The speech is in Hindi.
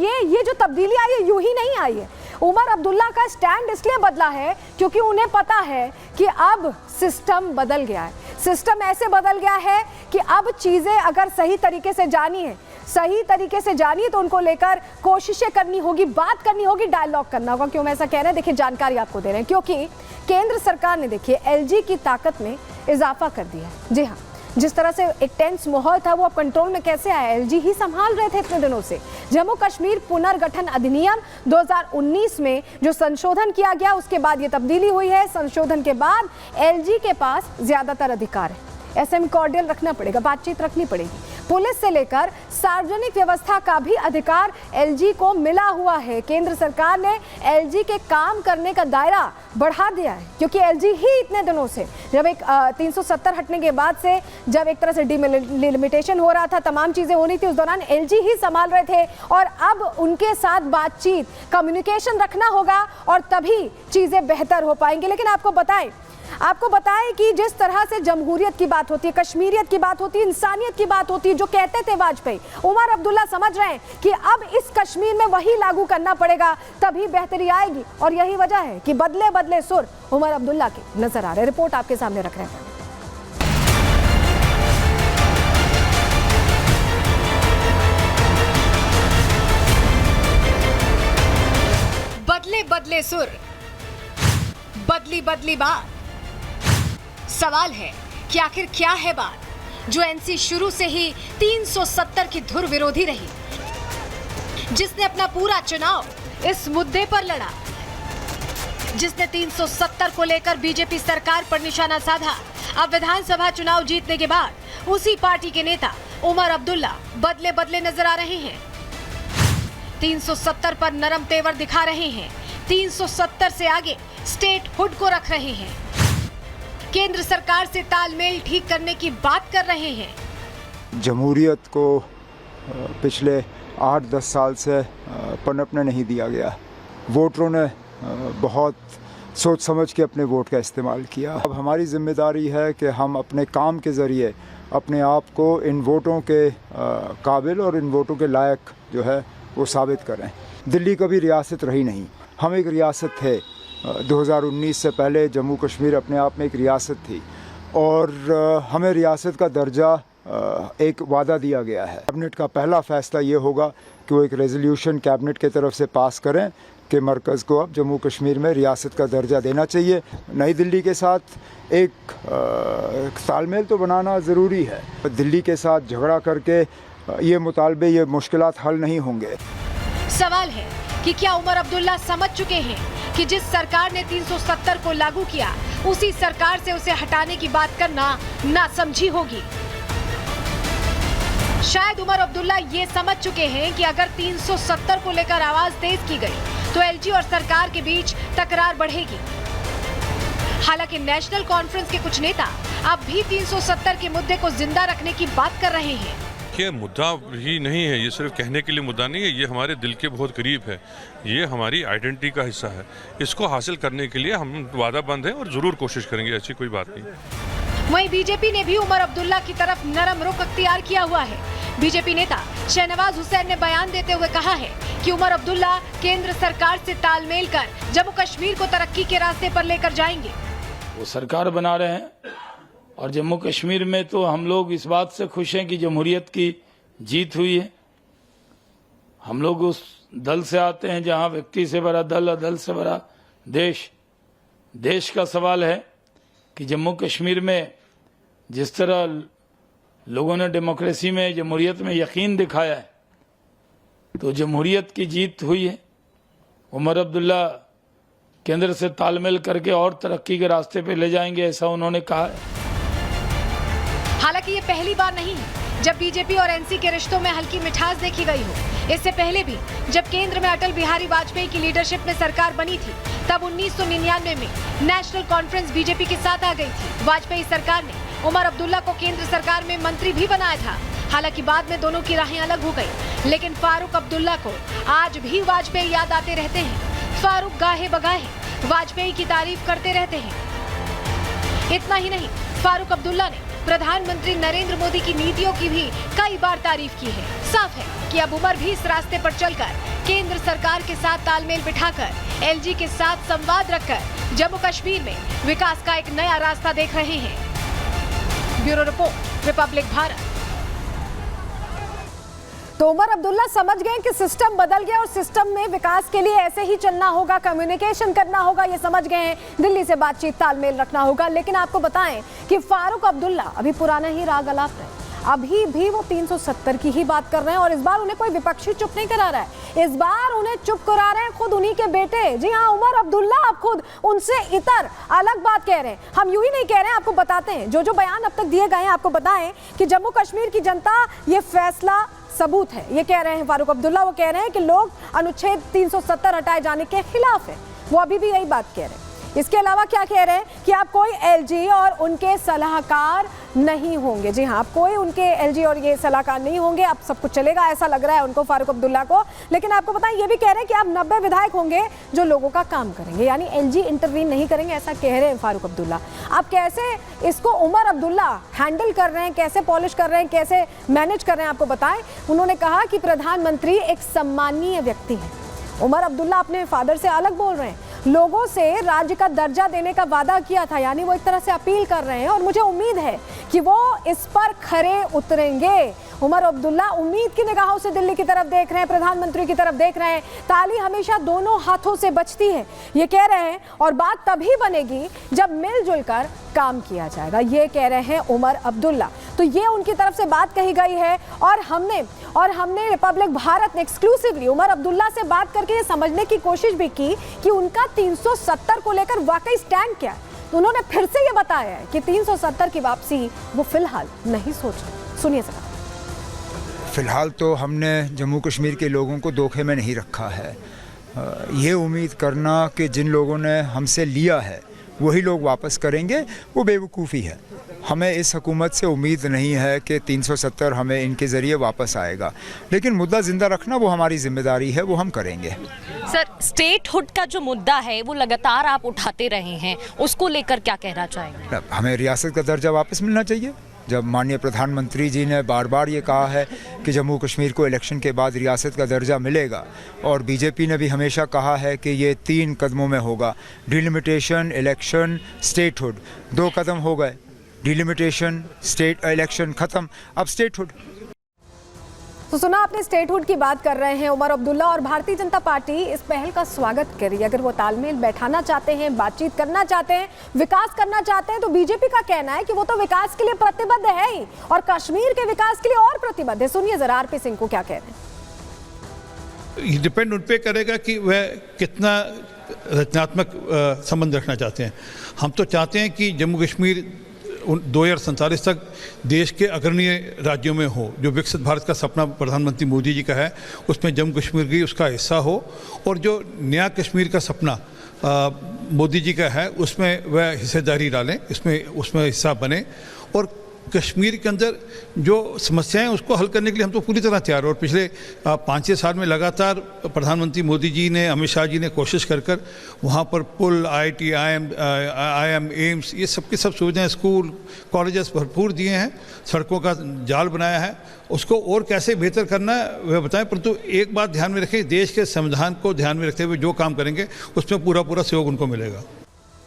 ये जो तब्दीली आई है यूं ही नहीं आई है। उमर अब्दुल्ला का स्टैंड इसलिए बदला है क्योंकि उन्हें पता है कि अब सिस्टम बदल गया है। सिस्टम ऐसे बदल गया है कि अब चीजें अगर सही तरीके से जानी है तो उनको लेकर कोशिशें करनी होगी, बात करनी होगी, डायलॉग करना होगा। क्यों मैं ऐसा कह रहे हैं, देखिए जानकारी आपको दे रहे हैं, क्योंकि केंद्र सरकार ने देखिए एलजी की ताकत में इजाफा कर दिया है। जी हाँ, जिस तरह से एक टेंस माहौल था वो अब कंट्रोल में कैसे आया, एलजी ही संभाल रहे थे इतने दिनों से। जम्मू कश्मीर पुनर्गठन अधिनियम 2019 में जो संशोधन किया गया उसके बाद ये तब्दीली हुई है। संशोधन के बाद एलजी के पास ज्यादातर अधिकार है। ऐसे में कॉर्डियल रखना पड़ेगा, बातचीत रखनी पड़ेगी। पुलिस से लेकर सार्वजनिक व्यवस्था का भी अधिकार एलजी को मिला हुआ है। केंद्र सरकार ने एलजी के काम करने का दायरा बढ़ा दिया है क्योंकि एलजी ही इतने दिनों से जब एक 370 हटने के बाद से जब एक तरह से डिलिमिटेशन हो रहा था, तमाम चीजें हो रही थी, उस दौरान एलजी ही संभाल रहे थे और अब उनके साथ बातचीत, कम्युनिकेशन रखना होगा और तभी चीजें बेहतर हो पाएंगी। लेकिन आपको बताएं कि जिस तरह से जमहूरियत की बात होती है, कश्मीरियत की बात होती है, इंसानियत की बात होती है, जो कहते थे वाजपेयी, उमर अब्दुल्ला समझ रहे हैं कि अब इस कश्मीर में वही लागू करना पड़ेगा, तभी बेहतरी आएगी। और यही वजह है कि बदले बदले सुर उमर अब्दुल्ला के नजर आ रहे हैं। रिपोर्ट आपके सामने रख रहे हैं। बदले बदले सुर, बदली बदली बात। सवाल है कि आखिर क्या है बात जो एनसी शुरू से ही 370 की धुर विरोधी रही, जिसने अपना पूरा चुनाव इस मुद्दे पर लड़ा, जिसने 370 को लेकर बीजेपी सरकार पर निशाना साधा। अब विधानसभा चुनाव जीतने के बाद उसी पार्टी के नेता उमर अब्दुल्ला बदले बदले नजर आ रहे हैं। 370 पर नरम तेवर दिखा रहे हैं, 370 से आगे स्टेट हुड को रख रहे हैं, केंद्र सरकार से तालमेल ठीक करने की बात कर रहे हैं। जमहूरियत को पिछले 8-10 साल से पनपने नहीं दिया गया। वोटरों ने बहुत सोच समझ के अपने वोट का इस्तेमाल किया। अब हमारी जिम्मेदारी है कि हम अपने काम के ज़रिए अपने आप को इन वोटों के काबिल और इन वोटों के लायक जो है वो साबित करें। दिल्ली कभी रियासत रही नहीं, हम एक रियासत थे। 2019 से पहले जम्मू कश्मीर अपने आप में एक रियासत थी और हमें रियासत का दर्जा एक वादा दिया गया है। कैबिनेट का पहला फैसला ये होगा कि वो एक रेजोल्यूशन कैबिनेट की तरफ से पास करें कि मरकज़ को अब जम्मू कश्मीर में रियासत का दर्जा देना चाहिए। नई दिल्ली के साथ एक तालमेल तो बनाना ज़रूरी है। दिल्ली के साथ झगड़ा करके ये मुतालबे, ये मुश्किलात हल नहीं होंगे। सवाल है कि क्या उमर अब्दुल्ला समझ चुके हैं कि जिस सरकार ने 370 को लागू किया उसी सरकार से उसे हटाने की बात करना नासमझी होगी। शायद उमर अब्दुल्ला ये समझ चुके हैं कि अगर 370 को लेकर आवाज तेज की गई तो एलजी और सरकार के बीच तकरार बढ़ेगी। हालांकि नेशनल कॉन्फ्रेंस के कुछ नेता अब भी 370 के मुद्दे को जिंदा रखने की बात कर रहे हैं। ये मुद्दा ही नहीं है, ये सिर्फ कहने के लिए मुद्दा नहीं है, ये हमारे दिल के बहुत करीब है, ये हमारी आइडेंटिटी का हिस्सा है। इसको हासिल करने के लिए हम वादाबंद हैं और जरूर कोशिश करेंगे, ऐसी कोई बात नहीं। वहीं बीजेपी ने भी उमर अब्दुल्ला की तरफ नरम रुख अख्तियार किया हुआ है। बीजेपी नेता शहनवाज हुसैन ने बयान देते हुए कहा है कि उमर अब्दुल्ला केंद्र सरकार से तालमेल कर जम्मू कश्मीर को तरक्की के रास्ते पर लेकर जाएंगे। वो सरकार बना रहे हैं और जम्मू कश्मीर में तो हम लोग इस बात से खुश हैं कि जमहूरियत की जीत हुई है। हम लोग उस दल से आते हैं जहां व्यक्ति से बड़ा दल और दल से बड़ा देश। देश का सवाल है कि जम्मू कश्मीर में जिस तरह लोगों ने डेमोक्रेसी में, जमहूरियत में यकीन दिखाया है, तो जमहूरियत की जीत हुई है। उमर अब्दुल्ला केंद्र से तालमेल करके और तरक्की के रास्ते पे ले जाएंगे, ऐसा उन्होंने कहा है। हालांकि ये पहली बार नहीं है जब बीजेपी और एनसी के रिश्तों में हल्की मिठास देखी गई हो। इससे पहले भी जब केंद्र में अटल बिहारी वाजपेयी की लीडरशिप में सरकार बनी थी, तब 1999 में नेशनल कॉन्फ्रेंस बीजेपी के साथ आ गई थी। वाजपेयी सरकार ने उमर अब्दुल्ला को केंद्र सरकार में मंत्री भी बनाया था। हालांकि बाद में दोनों की राहें अलग हो गई, लेकिन फारूक अब्दुल्ला को आज भी वाजपेयी याद आते रहते हैं। फारूक गाहे बगाहे वाजपेयी की तारीफ करते रहते हैं। इतना ही नहीं, फारूक अब्दुल्ला ने प्रधानमंत्री नरेंद्र मोदी की नीतियों की भी कई बार तारीफ की है। साफ है कि अब उमर भी इस रास्ते पर चलकर केंद्र सरकार के साथ तालमेल बिठाकर एलजी के साथ संवाद रखकर जम्मू कश्मीर में विकास का एक नया रास्ता देख रहे हैं। Bureau report, Republic Bharat. तो उमर अब्दुल्ला समझ गए कि सिस्टम बदल गया और सिस्टम में विकास के लिए ऐसे ही चलना होगा, कम्युनिकेशन करना होगा, ये समझ गए हैं। दिल्ली से बातचीत, तालमेल रखना होगा। लेकिन आपको बताएं कि फारूक अब्दुल्ला अभी पुराना ही राग अलाप रहे, अभी भी वो 370 की ही बात कर रहे हैं और इस बार उन्हें कोई विपक्षी चुप नहीं करा रहा है। इस बार उन्हें चुप करा रहे हैं खुद उन्हीं के बेटे। जी हाँ, उमर अब्दुल्ला अब खुद उनसे इतर अलग बात कह रहे हैं। हम यूं ही नहीं कह रहे हैं, आपको बताते हैं जो बयान अब तक दिए गए हैं। आपको बताएं कि जम्मू कश्मीर की जनता ये फैसला सबूत है, ये कह रहे हैं फारूक अब्दुल्ला। वो कह रहे हैं कि लोग अनुच्छेद 370 हटाए जाने के खिलाफ है, वो अभी भी यही बात कह रहे हैं। इसके अलावा क्या कह रहे हैं कि आप कोई एलजी और उनके सलाहकार नहीं होंगे। जी हाँ, आप कोई उनके एलजी और ये सलाहकार नहीं होंगे, अब सब कुछ चलेगा, ऐसा लग रहा है उनको, फारूक अब्दुल्ला को। लेकिन आपको बताएं, ये भी कह रहे हैं कि आप 90 विधायक होंगे जो लोगों का काम करेंगे, यानी एलजी इंटरवीन नहीं करेंगे, ऐसा कह रहे हैं फारूक अब्दुल्ला। आप कैसे इसको उमर अब्दुल्ला हैंडल कर रहे हैं, कैसे पॉलिश कर रहे हैं, कैसे मैनेज कर रहे हैं, आपको बताएं। उन्होंने कहा कि प्रधानमंत्री एक सम्मानीय व्यक्ति है। उमर अब्दुल्ला अपने फादर से अलग बोल रहे हैं, लोगों से राज्य का दर्जा देने का वादा किया था, यानी वो एक तरह से अपील कर रहे हैं और मुझे उम्मीद है कि वो इस पर खरे उतरेंगे। उमर अब्दुल्ला उम्मीद की निगाहों से दिल्ली की तरफ देख रहे हैं, प्रधानमंत्री की तरफ देख रहे हैं। ताली हमेशा दोनों हाथों से बजती है, ये कह रहे हैं, और बात तभी बनेगी जब मिलजुल कर काम किया जाएगा, ये कह रहे हैं उमर अब्दुल्ला। तो ये उनकी तरफ से बात कही गई है और हमने रिपब्लिक भारत ने एक्सक्लूसिवली उमर अब्दुल्ला से बात करके ये समझने की कोशिश भी की कि उनका 370 को लेकर वाकई स्टैंड क्या है। तो उन्होंने फिर से ये बताया है कि 370 की वापसी वो फिलहाल नहीं सोच रहे। सुनिए जरा। फ़िलहाल तो हमने जम्मू कश्मीर के लोगों को धोखे में नहीं रखा है। ये उम्मीद करना कि जिन लोगों ने हमसे लिया है वही लोग वापस करेंगे, वो बेवकूफ़ी है। हमें इस हुकूमत से उम्मीद नहीं है कि 370 हमें इनके ज़रिए वापस आएगा, लेकिन मुद्दा ज़िंदा रखना वो हमारी जिम्मेदारी है, वो हम करेंगे। सर, स्टेटहुड का जो मुद्दा है वो लगातार आप उठाते रहे हैं, उसको लेकर क्या कहना चाहेंगे? हमें रियासत का दर्जा वापस मिलना चाहिए। जब माननीय प्रधानमंत्री जी ने बार बार ये कहा है कि जम्मू कश्मीर को इलेक्शन के बाद रियासत का दर्जा मिलेगा, और बीजेपी ने भी हमेशा कहा है कि ये 3 कदमों में होगा, डिलिमिटेशन, इलेक्शन, स्टेटहुड। 2 कदम हो गए, डिलिमिटेशन, स्टेट इलेक्शन खत्म, अब स्टेटहुड। तो सुना आपने, स्टेटहुड की बात कर रहे हैं उमर अब्दुल्ला, और भारतीय जनता पार्टी इस पहल का स्वागत कर रही है। अगर वो तालमेल बैठाना चाहते हैं, बातचीत करना चाहते हैं, विकास करना चाहते हैं, तो बीजेपी का कहना है कि वो तो विकास के लिए प्रतिबद्ध है ही, और कश्मीर के विकास के लिए और प्रतिबद्ध है। सुनिए जरा आरपी सिंह को क्या कह रहे हैं। ये डिपेंड उन पे करेगा कि वह कितना रचनात्मक संबंध रखना चाहते हैं। हम तो चाहते हैं कि जम्मू कश्मीर 2047 तक देश के अग्रणीय राज्यों में हो। जो विकसित भारत का सपना प्रधानमंत्री मोदी जी का है, उसमें जम्मू कश्मीर भी उसका हिस्सा हो, और जो नया कश्मीर का सपना मोदी जी का है उसमें वह हिस्सेदारी डालें, उसमें हिस्सा बने, और कश्मीर के अंदर जो समस्याएं उसको हल करने के लिए हम तो पूरी तरह तैयार हैं। और पिछले 5-6 साल में लगातार प्रधानमंत्री मोदी जी ने, अमित शाह जी ने कोशिश कर वहाँ पर पुल, IIT, IIM, एम्स, ये सब की सब सुविधाएं, स्कूल, कॉलेजेस भरपूर दिए हैं, सड़कों का जाल बनाया है। उसको और कैसे बेहतर करना है वह बताएं, परंतु एक बात ध्यान में रखें, देश के संविधान को ध्यान में रखते हुए जो काम करेंगे उसमें पूरा सहयोग उनको मिलेगा।